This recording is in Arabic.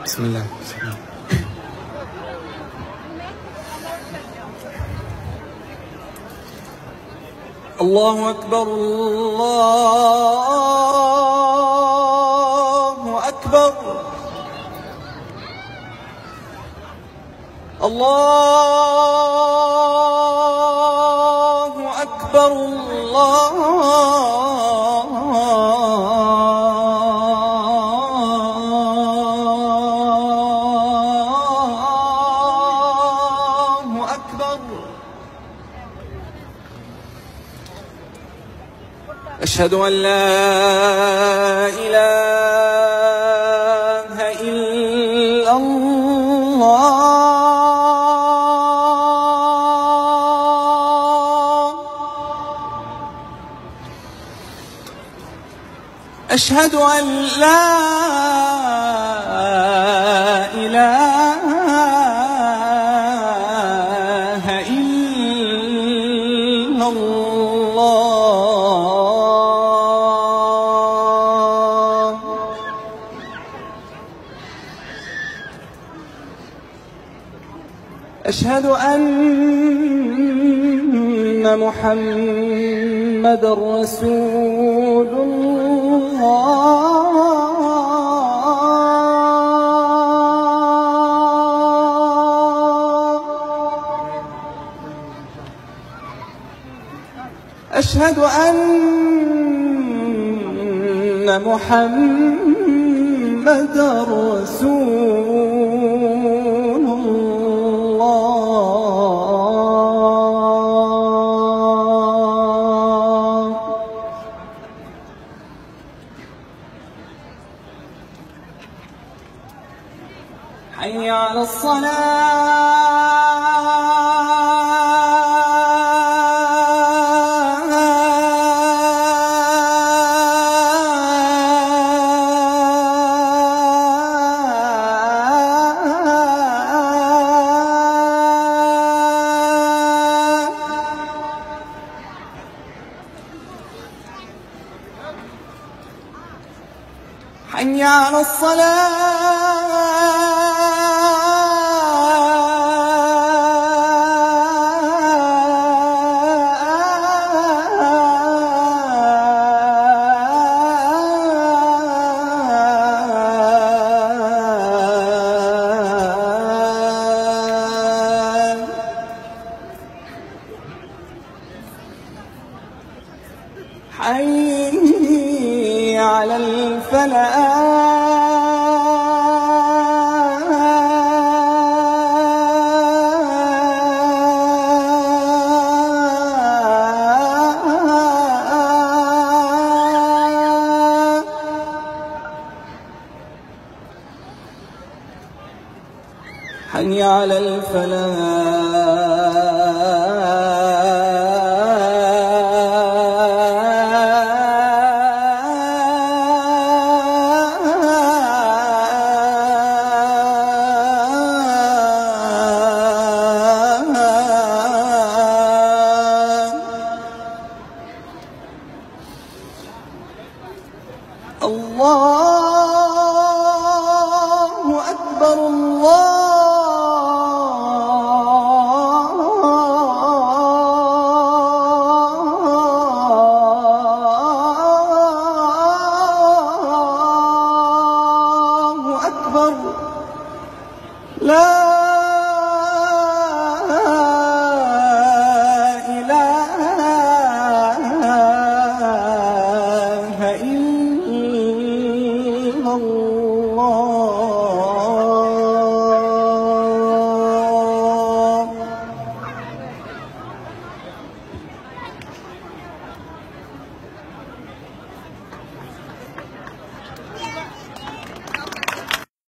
بسم الله. الله أكبر الله أكبر الله أكبر الله أكبر. أشهد أن لا إله إلا الله. أشهد أن لا إله إلا الله. أشهد أن محمدًا رسول الله. أشهد أن محمدًا رسول الله. حي على حي على حي على الفلاح. حي على الله أكبر الله أكبر. لا إله إلا الله.